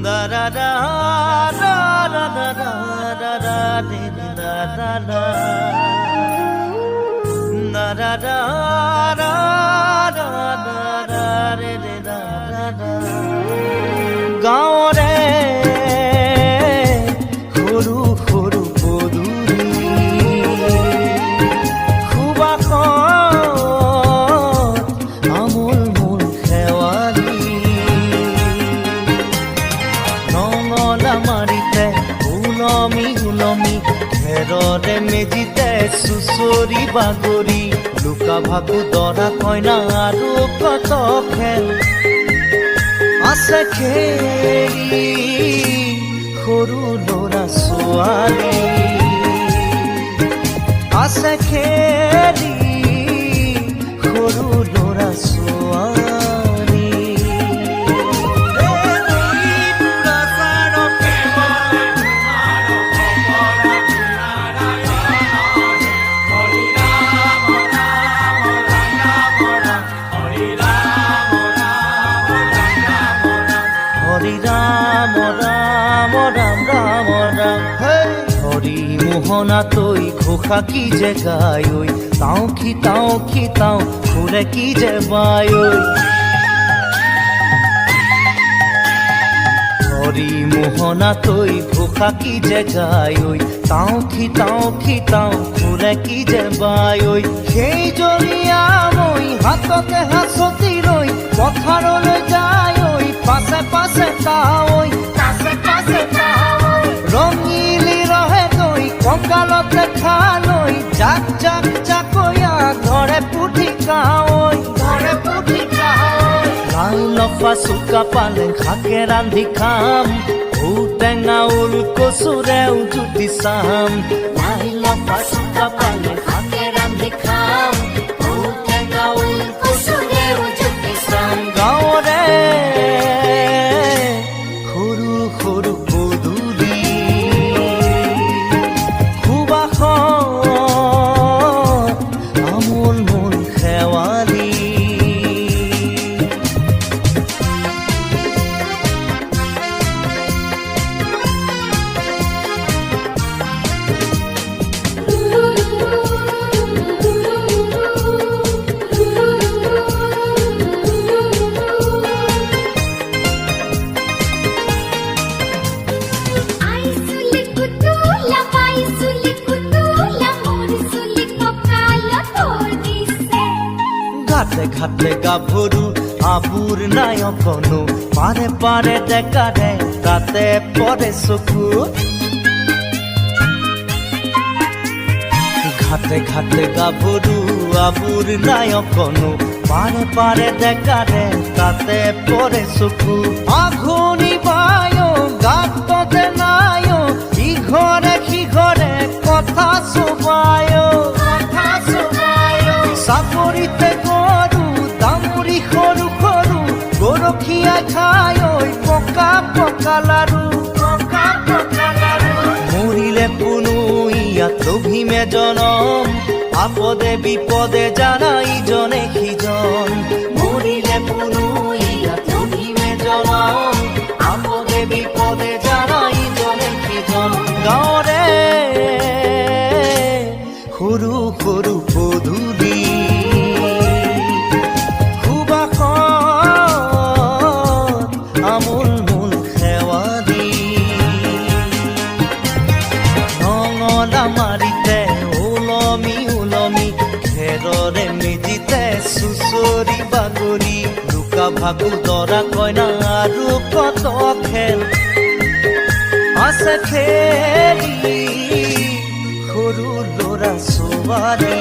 da da da da da da da da da da da da da da da da গাঁৱৰে সৰু সৰু পদূলি সুবাসত আমোল মোল শেৱালি নঙলা মাৰিতে ওলমি ওলমি খেৰৰে মেজিতে চুচৰি বাগৰি লুকা ভাকু দৰা কইনা আৰু কত খেল আছে খেলি সৰু ল'ৰা ছোৱালী আছে খেলি সৰু ল'ৰা ছোৱালী মোহনা তৈ ঘোষা কি যে গায় ঐ তাও খিতাও ঘুরে কি যে বায় ঐ হরি মোহনা তৈ ঘোষা কি যে গায় ঐ তাও খিতাও ঘুরে কি যে বায় ঐ সেই জৰিয়া মই হাততে হাঁচতি ৰৈ পথাৰলৈ যায় ঐ পাছে পাছে তাৱৈ ৰঙিলি ৰহে তৈ কঁকালতে খালৈ জাক জাকৈয়া ঘৰে পুঠি খাৱৈ লাই লফা চুকা পালেং শাকে ৰান্ধি খাম ঔটেঙা ওল কচুৰেও জুতি চাম লাই লফা চুকা পালেং শাকে ৰান্ধি খাম ঔটেঙা ওল কচুৰেও জুতি চাম গাঁৱৰে সৰু সৰু পদূলি সুবাসত আমোল মোল শেৱালি ঘাটে গাভৰু আবুৰ নাই অকণো পাৰে পাৰে ডেকাৰে তাতে পৰে চকু ঘাটে গাভৰু আবুৰ নাই অকণো পাৰে পাৰে ডেকাৰে তাতে পৰে চকু আঘোণি বায় গাততে নাই ইঘৰে সিঘৰে কথা চবায় চাপৰিতে গৰু দামুৰি সৰু সৰু গৰখীয়া খায় পকা পকা লাৰু মৰিলে পুনু ইয়াত লভিমে জনম আপদে বিপদে জানা ইজনে সিজন মৰিলে পুনু ইয়াত লভিমে জনম আপদে বিপদে জানা ইজনে সিজন গাঁৱৰে সৰু সৰু পদূলি আমোল মোল শেৱালি নঙলা মাৰিতে ওলমি ওলমি খেৰৰে মেজিতে চুচৰি বাগৰি লুকা ভাকু দৰা কইনা আৰু কত খেল আছে খেলি সৰু ল'ৰা ছোৱালী